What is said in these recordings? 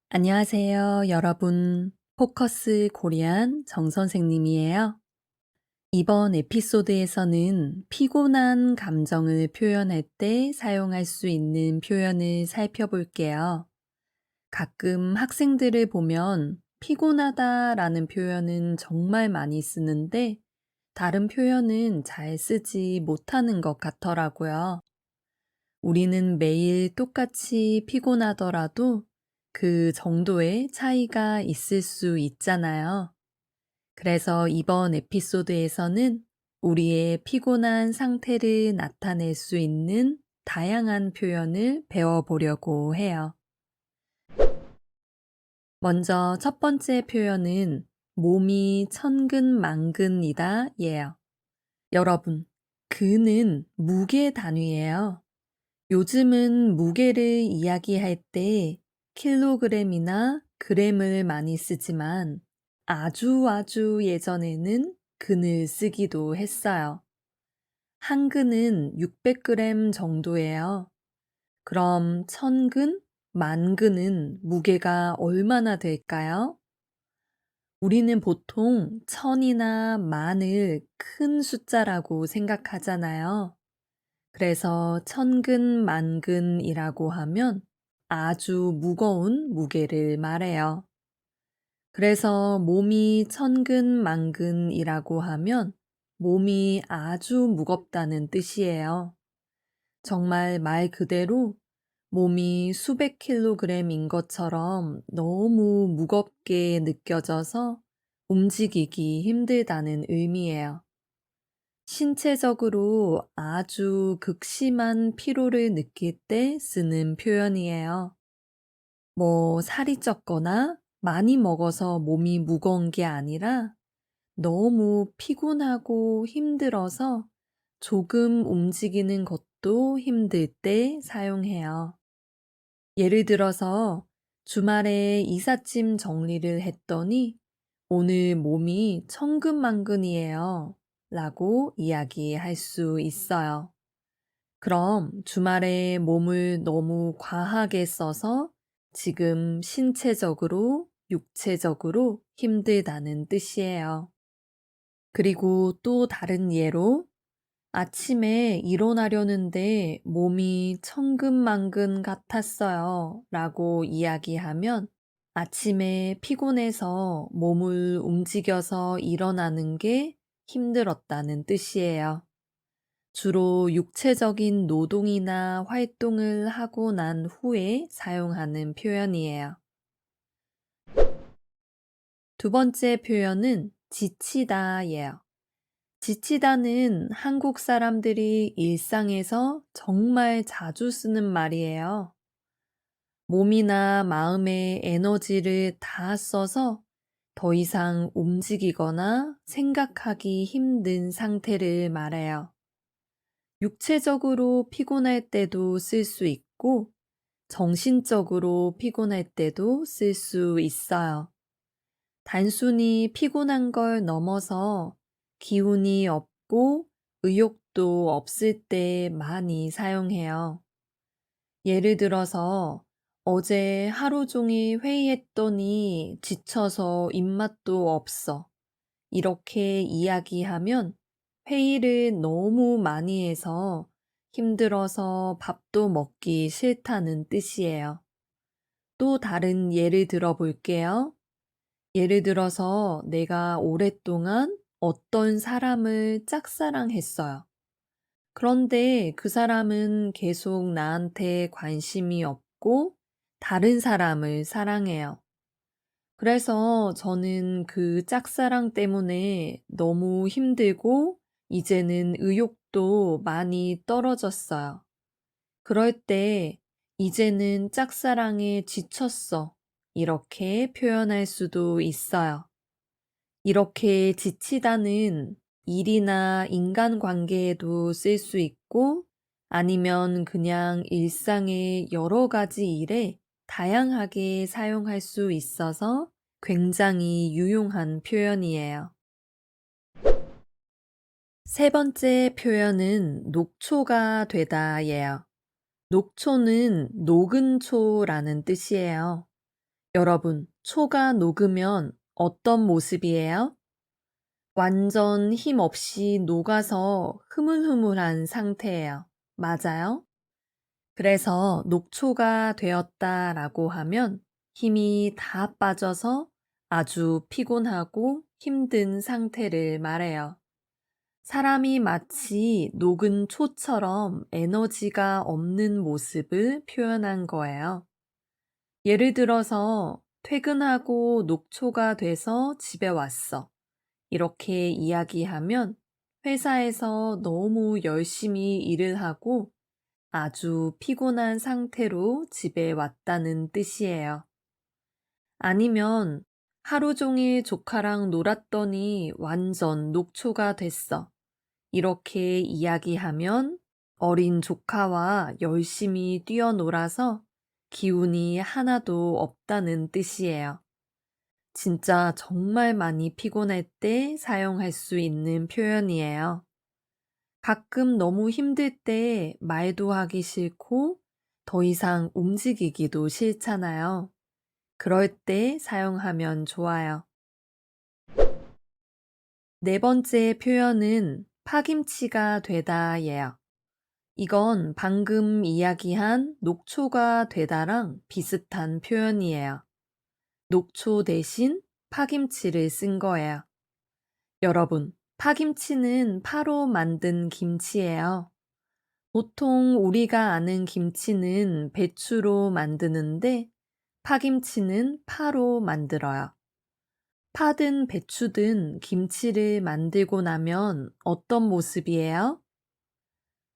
안녕하세요, 여러분. 포커스 코리안 정 선생님이에요. 이번 에피소드에서는 피곤한 감정을 표현할 때 사용할 수 있는 표현을 살펴볼게요. 가끔 학생들을 보면 피곤하다라는 표현은 정말 많이 쓰는데 다른 표현은 잘 쓰지 못하는 것 같더라고요. 우리는 매일 똑같이 피곤하더라도 그 정도의 차이가 있을 수 있잖아요. 그래서 이번 에피소드에서는 우리의 피곤한 상태를 나타낼 수 있는 다양한 표현을 배워보려고 해요. 먼저 첫 번째 표현은 몸이 천근만근이다 예요. 여러분, 그는 무게 단위예요. 요즘은 무게를 이야기할 때 킬로그램이나 그램을 많이 쓰지만 아주 예전에는 근을 쓰기도 했어요. 한 근은 600g 정도예요. 그럼 1000근, 만 근은 무게가 얼마나 될까요? 우리는 보통 천이나 만을 큰 숫자라고 생각하잖아요. 그래서 천근 만근이라고 하면 아주 무거운 무게를 말해요. 그래서 몸이 천근 만근이라고 하면 몸이 아주 무겁다는 뜻이에요. 정말 말 그대로 몸이 수백 킬로그램인 것처럼 너무 무겁게 느껴져서 움직이기 힘들다는 의미예요. 신체적으로 아주 극심한 피로를 느낄 때 쓰는 표현이에요. 살이 쪘거나 많이 먹어서 몸이 무거운 게 아니라 너무 피곤하고 힘들어서 조금 움직이는 것도 힘들 때 사용해요. 예를 들어서 주말에 이삿짐 정리를 했더니 오늘 몸이 천근만근이에요. 라고 이야기할 수 있어요. 그럼 주말에 몸을 너무 과하게 써서 지금 신체적으로, 육체적으로 힘들다는 뜻이에요. 그리고 또 다른 예로 아침에 일어나려는데 몸이 천근만근 같았어요. 라고 이야기하면 아침에 피곤해서 몸을 움직여서 일어나는 게 힘들었다는 뜻이에요. 주로 육체적인 노동이나 활동을 하고 난 후에 사용하는 표현이에요. 두 번째 표현은 지치다예요. 지치다는 한국 사람들이 일상에서 정말 자주 쓰는 말이에요. 몸이나 마음의 에너지를 다 써서 더 이상 움직이거나 생각하기 힘든 상태를 말해요. 육체적으로 피곤할 때도 쓸 수 있고, 정신적으로 피곤할 때도 쓸 수 있어요. 단순히 피곤한 걸 넘어서 기운이 없고 의욕도 없을 때 많이 사용해요. 예를 들어서 어제 하루 종일 회의했더니 지쳐서 입맛도 없어. 이렇게 이야기하면 회의를 너무 많이 해서 힘들어서 밥도 먹기 싫다는 뜻이에요. 또 다른 예를 들어 볼게요. 예를 들어서 내가 오랫동안 어떤 사람을 짝사랑했어요. 그런데 그 사람은 계속 나한테 관심이 없고 다른 사람을 사랑해요. 그래서 저는 그 짝사랑 때문에 너무 힘들고 이제는 의욕도 많이 떨어졌어요. 그럴 때 이제는 짝사랑에 지쳤어. 이렇게 표현할 수도 있어요. 이렇게 지치다는 일이나 인간관계에도 쓸 수 있고 아니면 그냥 일상의 여러 가지 일에 다양하게 사용할 수 있어서 굉장히 유용한 표현이에요. 세 번째 표현은 녹초가 되다예요. 녹초는 녹은 초라는 뜻이에요. 여러분, 초가 녹으면 어떤 모습이에요? 완전 힘 없이 녹아서 흐물흐물한 상태예요. 맞아요? 그래서 녹초가 되었다라고 하면 힘이 다 빠져서 아주 피곤하고 힘든 상태를 말해요. 사람이 마치 녹은 초처럼 에너지가 없는 모습을 표현한 거예요. 예를 들어서 퇴근하고 녹초가 돼서 집에 왔어. 이렇게 이야기하면 회사에서 너무 열심히 일을 하고 아주 피곤한 상태로 집에 왔다는 뜻이에요. 아니면 하루 종일 조카랑 놀았더니 완전 녹초가 됐어. 이렇게 이야기하면 어린 조카와 열심히 뛰어놀아서 기운이 하나도 없다는 뜻이에요. 진짜 정말 많이 피곤할 때 사용할 수 있는 표현이에요. 가끔 너무 힘들 때 말도 하기 싫고 더 이상 움직이기도 싫잖아요. 그럴 때 사용하면 좋아요. 네 번째 표현은 파김치가 되다예요. 이건 방금 이야기한 녹초가 되다랑 비슷한 표현이에요. 녹초 대신 파김치를 쓴 거예요. 여러분, 파김치는 파로 만든 김치예요. 보통 우리가 아는 김치는 배추로 만드는데 파김치는 파로 만들어요. 파든 배추든 김치를 만들고 나면 어떤 모습이에요?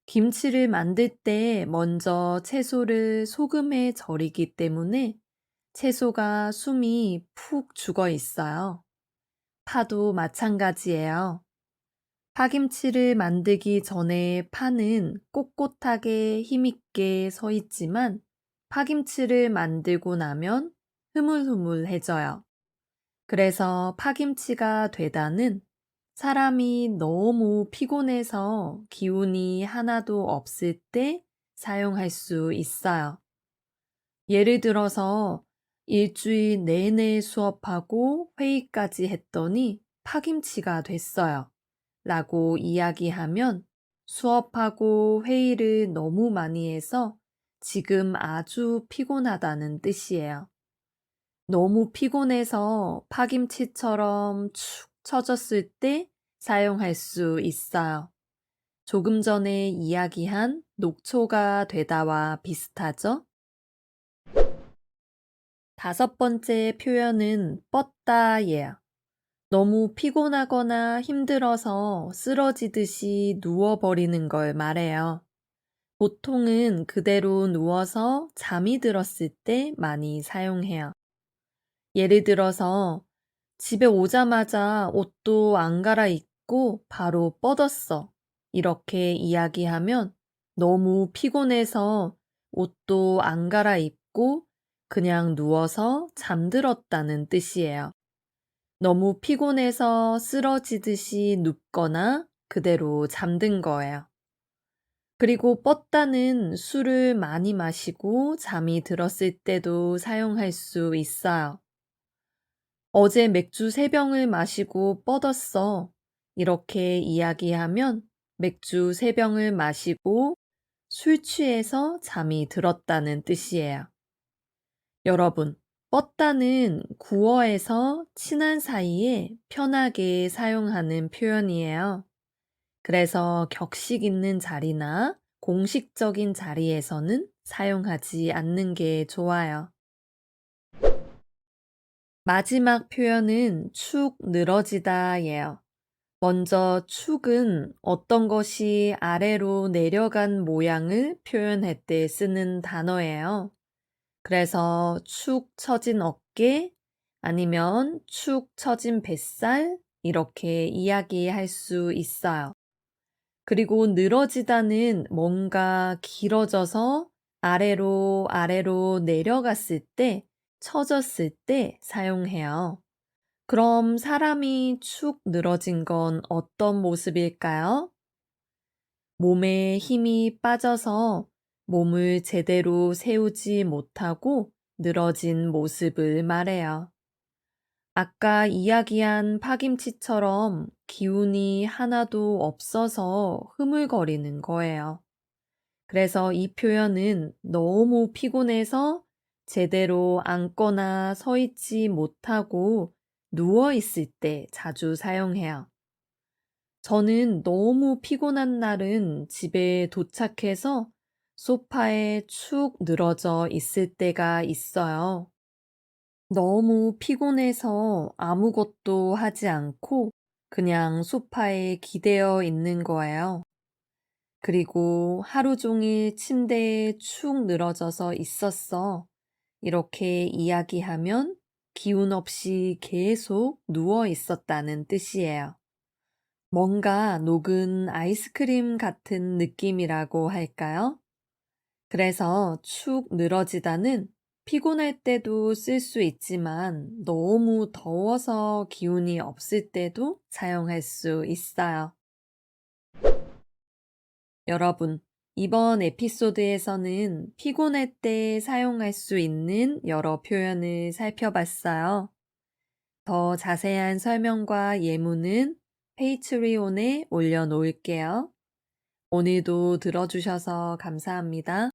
김치를 만들 때 먼저 채소를 소금에 절이기 때문에 채소가 숨이 푹 죽어 있어요. 파도 마찬가지예요. 파김치를 만들기 전에 파는 꼿꼿하게 힘있게 서 있지만 파김치를 만들고 나면 흐물흐물해져요. 그래서 파김치가 되다는 사람이 너무 피곤해서 기운이 하나도 없을 때 사용할 수 있어요. 예를 들어서 일주일 내내 수업하고 회의까지 했더니 파김치가 됐어요. 라고 이야기하면 수업하고 회의를 너무 많이 해서 지금 아주 피곤하다는 뜻이에요. 너무 피곤해서 파김치처럼 축 처졌을 때 사용할 수 있어요. 조금 전에 이야기한 녹초가 되다와 비슷하죠? 다섯 번째 표현은 뻗다예요. 너무 피곤하거나 힘들어서 쓰러지듯이 누워버리는 걸 말해요. 보통은 그대로 누워서 잠이 들었을 때 많이 사용해요. 예를 들어서 집에 오자마자 옷도 안 갈아입고 바로 뻗었어. 이렇게 이야기하면 너무 피곤해서 옷도 안 갈아입고 그냥 누워서 잠들었다는 뜻이에요. 너무 피곤해서 쓰러지듯이 눕거나 그대로 잠든 거예요. 그리고 뻗다는 술을 많이 마시고 잠이 들었을 때도 사용할 수 있어요. 어제 맥주 3병을 마시고 뻗었어. 이렇게 이야기하면 맥주 3병을 마시고 술 취해서 잠이 들었다는 뜻이에요. 여러분, 뻗다는 구어에서 친한 사이에 편하게 사용하는 표현이에요. 그래서 격식 있는 자리나 공식적인 자리에서는 사용하지 않는 게 좋아요. 마지막 표현은 축 늘어지다예요. 먼저 축은 어떤 것이 아래로 내려간 모양을 표현할 때 쓰는 단어예요. 그래서 축 처진 어깨 아니면 축 처진 뱃살 이렇게 이야기할 수 있어요. 그리고 늘어지다는 뭔가 길어져서 아래로 내려갔을 때, 처졌을 때 사용해요. 그럼 사람이 축 늘어진 건 어떤 모습일까요? 몸에 힘이 빠져서 몸을 제대로 세우지 못하고 늘어진 모습을 말해요. 아까 이야기한 파김치처럼 기운이 하나도 없어서 흐물거리는 거예요. 그래서 이 표현은 너무 피곤해서 제대로 앉거나 서 있지 못하고 누워 있을 때 자주 사용해요. 저는 너무 피곤한 날은 집에 도착해서 소파에 축 늘어져 있을 때가 있어요. 너무 피곤해서 아무것도 하지 않고 그냥 소파에 기대어 있는 거예요. 그리고 하루 종일 침대에 축 늘어져서 있었어. 이렇게 이야기하면 기운 없이 계속 누워 있었다는 뜻이에요. 뭔가 녹은 아이스크림 같은 느낌이라고 할까요? 그래서 축 늘어지다는 피곤할 때도 쓸 수 있지만 너무 더워서 기운이 없을 때도 사용할 수 있어요. 여러분, 이번 에피소드에서는 피곤할 때 사용할 수 있는 여러 표현을 살펴봤어요. 더 자세한 설명과 예문은 페이트리온에 올려놓을게요. 오늘도 들어주셔서 감사합니다.